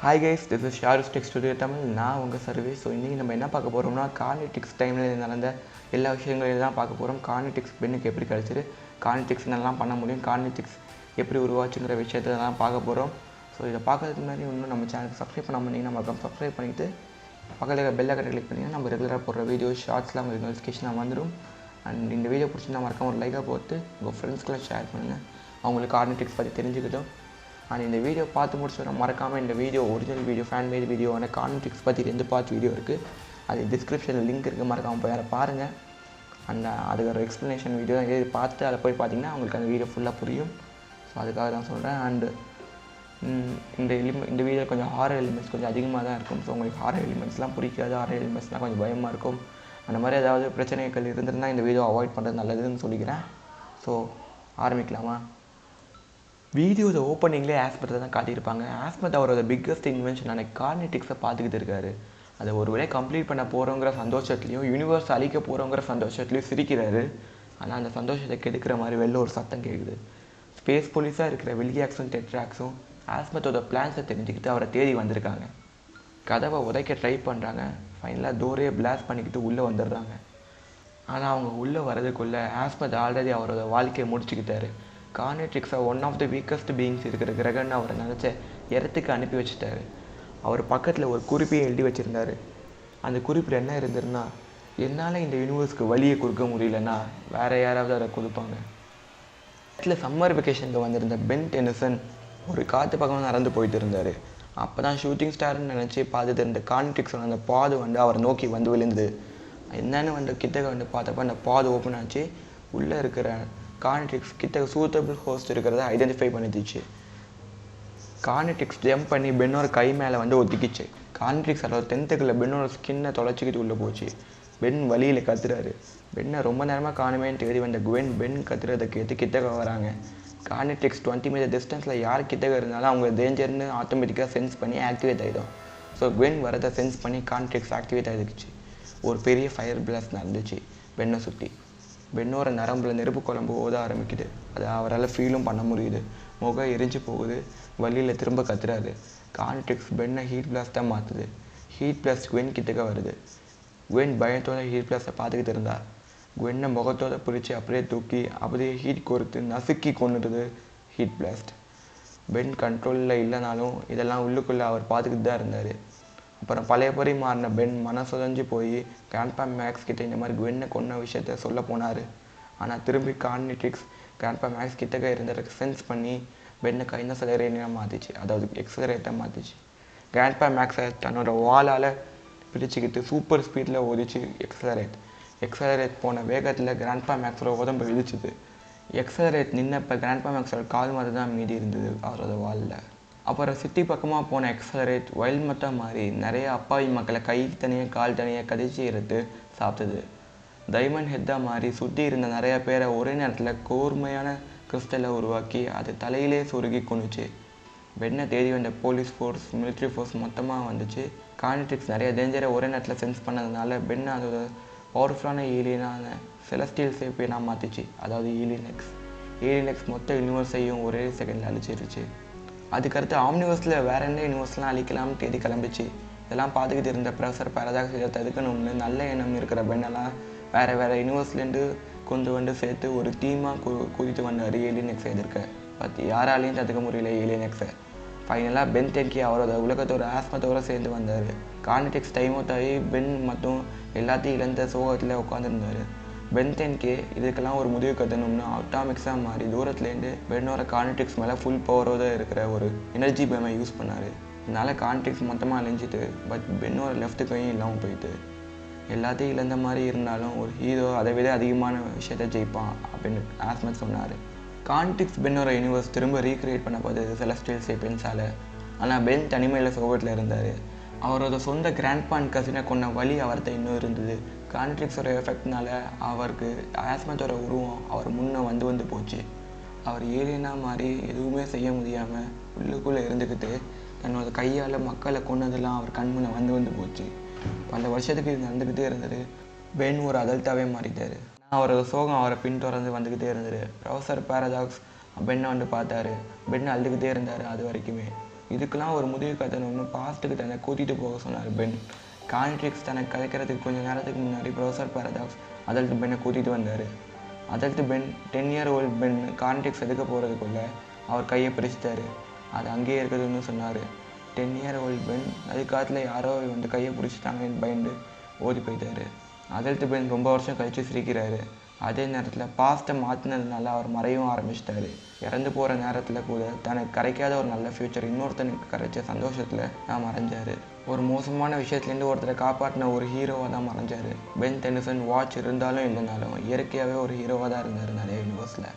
Hi guys, this is Sharu's tech studio Tamil. நான் உங்கள் service. So இன்றைக்கி நம்ம என்ன பார்க்க போகிறோம்னா, கார்னிடிக்ஸ் டைமில் நடந்த எல்லா விஷயங்களையும் தான் பார்க்க போகிறோம். கார்னிடிக்ஸ் பெண்ணுக்கு எப்படி கிடச்சிது, கார்னிடிக்ஸ் என்னெல்லாம் பண்ண முடியும், கார்னிடிக்ஸ் எப்படி உருவாச்சுங்கிற விஷயத்தை தான் பார்க்க போகிறோம். ஸோ இதை பார்க்கறதுக்கு முன்னாடி இன்னும் நம்ம சேனலுக்கு சப்ஸ்கிரைப் பண்ண பண்ணிங்கன்னா மறக்காம சப்ஸ்கிரைப் பண்ணிவிட்டு பக்கத்தில் பெல் ஐக்கனை கிளிக் பண்ணிங்கன்னா நம்ம ரெகுலராக போடுற வீடியோ ஷார்ட்ஸ்லாம் உங்களுக்கு நோட்டிஃபிகேஷனாக வந்துடும். அண்ட் இந்த வீடியோ பிடிச்சிருந்தா மறக்காம ஒரு லைக்காக போட்டு உங்கள் ஃப்ரெண்ட்ஸ்க்கெலாம் ஷேர் பண்ணுங்கள், அவங்களுக்கு கார்னிடிக்ஸ் பற்றி தெரிஞ்சுக்கிட்டோம். அண்ட் இந்த வீடியோ பார்த்து முடிச்சோன்னா மறக்காமல் இந்த video original video fan made வீடியோவான கார்னிடிக்ஸ் பற்றி 2 பார்ட் வீடியோ இருக்குது. அது டிஸ்கிரிப்ஷனில் லிங்க் இருக்குது, மறக்காமல் போய் அதை பாருங்கள். அண்ட் அதுக்கு ஒரு எக்ஸ்ப்ளனேஷன் வீடியோ தான் எழுதி பார்த்து அதை போய் பார்த்தீங்கன்னா அவங்களுக்கு அந்த வீடியோ ஃபுல்லாக புரியும். ஸோ அதுக்காக தான் சொல்கிறேன். அண்டு இந்த வீடியோ கொஞ்சம் ஹாரர் எலிமெண்ட்ஸ் கொஞ்சம் அதிகமாக தான் இருக்கும். ஸோ உங்களுக்கு ஹாரர் எலிமெண்ட்ஸ்லாம் பிடிக்காது, ஹாரர் எலிமெண்ட்ஸ்லாம் கொஞ்சம் பயமாக இருக்கும். அந்த மாதிரி ஏதாவது பிரச்சனைகள் இருந்திருந்தால் இந்த வீடியோ அவாய்ட் பண்ணுறது நல்லதுன்னு சொல்லிக்கிறேன். ஸோ ஆரம்பிக்கலாமா? வீடியோட ஓப்பனிங்லேயே ஆஸ்மத்தை தான் காட்டியிருப்பாங்க. ஆஸ்மத் அவரோட பிக்கஸ்ட் இன்வென்ஷனான கார்னிடிக்ஸை பார்த்துக்கிட்டு இருக்காரு. அதை ஒரு வேளை கம்ப்ளீட் பண்ண போகிறோங்கிற சந்தோஷத்துலையும் யூனிவர்ஸ் அழிக்க போகிறோங்கிற சந்தோஷத்துலையும் சிரிக்கிறாரு. ஆனால் அந்த சந்தோஷத்தை கெடுக்கிற மாதிரி வெளில ஒரு சத்தம் கேட்குது. ஸ்பேஸ் போலீஸாக இருக்கிற வில்லியாக்ஸும் டெட்ராக்ஸும் ஆஸ்மத்தோட பிளான்ஸை தெரிஞ்சுக்கிட்டு அவரை தேடி வந்திருக்காங்க. கதவை உதைக்க ட்ரை பண்ணுறாங்க. ஃபைனலாக டோரையே பிளாஸ்ட் பண்ணிக்கிட்டு உள்ளே வந்துடுறாங்க. ஆனால் அவங்க உள்ளே வரதுக்குள்ளே ஆஸ்மத் ஆல்ரெடி அவரோட வாழ்க்கையை முடிச்சுக்கிட்டாரு. கார்னிடிக்ஸை one of the weakest beings இருக்கிற கிரகன்னு அவரை நினச்ச இடத்துக்கு அனுப்பி வச்சுட்டாரு. அவர் பக்கத்தில் ஒரு குறிப்பையும் எழுதி வச்சுருந்தார். அந்த குறிப்பில் என்ன இருந்ததுன்னா, என்னால் இந்த யூனிவர்ஸ்க்கு வழியை கொடுக்க முடியலன்னா வேறு யாராவது அதை கொடுப்பாங்க. வீட்டில் சம்மர் வெக்கேஷனுக்கு வந்திருந்த பென் டெனிசன் ஒரு காற்று பக்கம் நடந்து போயிட்டு இருந்தார். அப்போ தான் ஷூட்டிங் ஸ்டார்னு நினச்சி பார்த்துட்டு இருந்த கார்னிடிக்ஸோட அந்த பாது அவரை நோக்கி விழுந்தது. என்னென்னு கிட்டக்க பார்த்தப்ப அந்த பாது ஓப்பன் ஆச்சு. உள்ளே இருக்கிற கார்னிடிக்ஸ் கிட்ட சூட்டபிள் ஹோஸ்ட் இருக்கிறத ஐடென்டிஃபை பண்ணிடுச்சு. கார்னிடிக்ஸ் ஜம்ப் பண்ணி பென்னோட கை மேலே ஒத்திக்கிச்சு. கார்னிடிக்ஸ் அதோட டென்த்துக்குள்ள பென்னோட ஸ்கின்னை தொலைச்சிக்கிட்டு உள்ளே போச்சு. பென் வழியில் கத்துறாரு. பென்னை ரொம்ப நேரமாக காணுமேன்னு தேடி வந்த குவென் பென் கத்துறதை கேட்டு கிட்டக்க வராங்க. கார்னிடிக்ஸ் 20 மீட்டர் டிஸ்டன்ஸில் யார் கிட்டக்க இருந்தாலும் அவங்க டேஞ்சர்னு ஆட்டோமேட்டிக்காக சென்ஸ் பண்ணி ஆக்டிவேட் ஆகிடும். ஸோ குவென் வரதை சென்ஸ் பண்ணி கார்னிடிக்ஸ் ஆக்டிவேட் ஆகிடுச்சு. ஒரு பெரிய ஃபயர் பிளாஸ்ட் நடந்துச்சு பென்னை சுற்றி. பென்னோட நரம்பில் நெருப்பு குழம்பு ஓத ஆரம்பிக்குது. அதை அவரால் ஃபீலும் பண்ண முடியுது. முகம் எரிஞ்சு போகுது. வழியில் திரும்ப கத்துறாரு. கார்னிடிக்ஸ் பென்னை ஹீட் பிளாஸ்ட்டாக மாற்றுது. ஹீட் பிளாஸ்ட் குவென் கிட்டக்க வருது. குவென் பயத்தோட ஹீட் பிளாஸ்ட்டை பார்த்துக்கிட்டு இருந்தா. குவென்னை முகத்தோட பிடிச்சி அப்படியே தூக்கி அப்படியே ஹீட் கொடுத்து நசுக்கி கொண்டுடுது ஹீட் பிளாஸ்ட். பென் கண்ட்ரோலில் இல்லைனாலும் இதெல்லாம் உள்ளுக்குள்ளே அவர் பார்த்துக்கிட்டு தான் இருந்தார். அப்புறம் பழையபடி மாறின பென் மனசுதஞ்சு போய் கிராண்ட்பா மேக்ஸ் கிட்டே இந்த மாதிரி குவென்னை கொன்ன விஷயத்த சொல்ல போனார். ஆனால் திரும்பி கார்னிடிக்ஸ் கிராண்ட்பா மேக்ஸ் கிட்டக்க இருந்த சென்ஸ் பண்ணி பென்னை கைனசலரேட்டாக மாற்றிச்சு, அதாவது எக்ஸலரேட்டாக மாற்றிச்சு. கிராண்ட்பா மேக்ஸை தன்னோட வாளால் பிடிச்சிக்கிட்டு சூப்பர் ஸ்பீடில் ஓதிச்சு எக்ஸலரேட் போன வேகத்தில் கிராண்ட்பா மேக்ஸோட உடம்பு இடிச்சுது. எக்ஸலரேட் நின்னப்போ கிராண்ட்பா மேக்ஸோட கால் மாதிரி தான் மீதி இருந்தது அவரோட வாலில். அப்புறம் சிட்டி பக்கமாக போன எக்ஸலரேட் வைல்ட் மட்டாக மாறி நிறைய அப்பாவி மக்களை கை தனியாக கால் தனியாக கதிச்சு எடுத்து சாப்பிட்டது. டைமண்ட் ஹெட்டாக மாறி சுற்றி இருந்த நிறைய பேரை ஒரே நேரத்தில் கூர்மையான கிறிஸ்டலை உருவாக்கி அது தலையிலே சொருகி கொண்டுச்சு. பென்னை தேடி வந்த போலீஸ் ஃபோர்ஸ், மிலிட்ரி ஃபோர்ஸ் மொத்தமாக வந்துச்சு. கார்னிடிக்ஸ் நிறைய டேஞ்சரை ஒரே நேரத்தில் சென்ஸ் பண்ணதுனால பென்னை அதோட பவர்ஃபுல்லான ஏலியனான செலஸ்டியல் சேப்பியனாக மாற்றிச்சு, அதாவது ஏலியன் எக்ஸ் மொத்த யூனிவர்ஸையும் ஒரே செகண்டில் அழிச்சிருச்சு. அதுக்கடுத்து ஆம்னிவர்ஸில் வேறு என்ன யூனிவர்ஸ்லாம் அழிக்கலாம்னு தேடி கிளம்பிச்சு. இதெல்லாம் பார்த்துக்கிட்டு இருந்த ப்ரொஃபஸர் பாரடாக்ஸ் இதை தடுக்கணும்னு நல்ல எண்ணம் இருக்கிற பெண்ணெல்லாம் வேறு யூனிவர்ஸ்லேருந்து கொண்டு சேர்த்து ஒரு டீமாக கூட்டிகிட்டு வந்தார் ஏலியன் எக்ஸை எதிர்க்க. பட் யாராலையும் தடுக்க முடியல ஏலியன் எக்ஸை. ஃபைனலாக பென் டென்கே அவரோட உலகத்தோட ஆஸ்மத்தோடு சேர்ந்து வந்தார். கார்னிடிக்ஸ் டைம் அவுட் ஆகி பென் மட்டும் எல்லாத்தையும் இழந்த சோகத்தில் உட்காந்துருந்தார். பென் டென்கே இதுக்கெல்லாம் ஒரு முடிவு கட்டணும்னு ஆட்டாமிக்ஸாக மாறி தூரத்துலேருந்து பென்னோட கார்னிடிக்ஸ் மேலே ஃபுல் பவரோடு இருக்கிற ஒரு எனர்ஜி பேமை யூஸ் பண்ணார். இதனால் கார்னிடிக்ஸ் மொத்தமாக அழிஞ்சிட்டு பட் பென்னோட லெஃப்ட் கையும் இல்லாமல் போயிட்டு. எல்லாத்தையும் இழந்த மாதிரி இருந்தாலும் ஒரு ஹீரோ அதை விட அதிகமான விஷயத்தை ஜெயிப்பான் அப்படின்னு ஆஸ்மத் சொன்னார். கார்னிடிக்ஸ் பென்னோட யூனிவர்ஸ் திரும்ப ரீக்ரியேட் பண்ண போது செலஸ்டியல் சேப்பியன்ஸால். ஆனால் பென் தனிமையில் சோகத்தில் இருந்தார். அவரோட சொந்த கிராண்ட்பா அண்ட் கசினை கொண்ட வழி அவர்கிட்ட இன்னும் இருந்தது. கார்னிடிக்ஸோட எஃபெக்ட்னால அவருக்கு ஆஸ்மத்தோட உருவம் அவர் முன்னே வந்து போச்சு. அவர் ஏலியனாக மாதிரி எதுவுமே செய்ய முடியாமல் உள்ளுக்குள்ளே இருந்துக்கிட்டு தன்னோட கையால் மக்களை கொன்னதெல்லாம் அவர் கண்முனை வந்து போச்சு. பல வருஷத்துக்கு இது நடந்துக்கிட்டே இருந்தது. பென் ஒரு அடல்ட்டாகவே மாறிட்டார். அவரோட சோகம் அவரை பின்தொடர்ந்து வந்துக்கிட்டே இருந்தது. ப்ரொஃபஸர் பாரடாக்ஸ் பென்னை பார்த்தாரு. பென் அழுதுகிட்டே இருந்தார் அது வரைக்குமே. இதுக்கெல்லாம் ஒரு முதிய கதை ஒன்று பாஸ்ட்டுக்கு தன்னை கூட்டிகிட்டு போக சொன்னார் பென். கான்ட்ரிக்ஸ் தனக்கு கதைக்கிறதுக்கு கொஞ்சம் நேரத்துக்கு முன்னாடி ப்ரொஃபஸர் பாரடாக்ஸ் அதல்ட் பென்னை கூட்டிகிட்டு வந்தார். அதல்ட் பென் 10 year old பென் கான்ட்ரிக்ஸ் எடுக்க போகிறதுக்குள்ளே அவர் கையை பிரிச்சிட்டாரு. அது அங்கேயே இருக்குதுன்னு சொன்னார். 10 year old பென் அதுக்காலத்தில் யாரோ வந்து கையை பிடிச்சிட்டாங்கன்னு பயந்து ஓடி போயிட்டாரு. அதல்ட் பென் ரொம்ப வருஷம் கழித்து சிரிக்கிறாரு. அதே நேரத்தில் பாஸ்ட்டை மாற்றினதுனால அவர் மறையவும் ஆரம்பிச்சிட்டாரு. இறந்து போகிற நேரத்தில் கூட தனக்கு கிடைக்காத ஒரு நல்ல ஃப்யூச்சர் இன்னொருத்தனுக்கு கிடைச்ச சந்தோஷத்தில் நான் மறைஞ்சார். ஒரு மோசமான விஷயத்துலேருந்து ஒருத்தரை காப்பாற்றின ஒரு ஹீரோவாக தான் மறைஞ்சார். பென் டென்னிசன் வாட்ச் இருந்தாலும் இல்லைனாலும் இயற்கையாகவே ஒரு ஹீரோவாக தான் இருந்தார் நிறைய யூனிவர்ஸில்.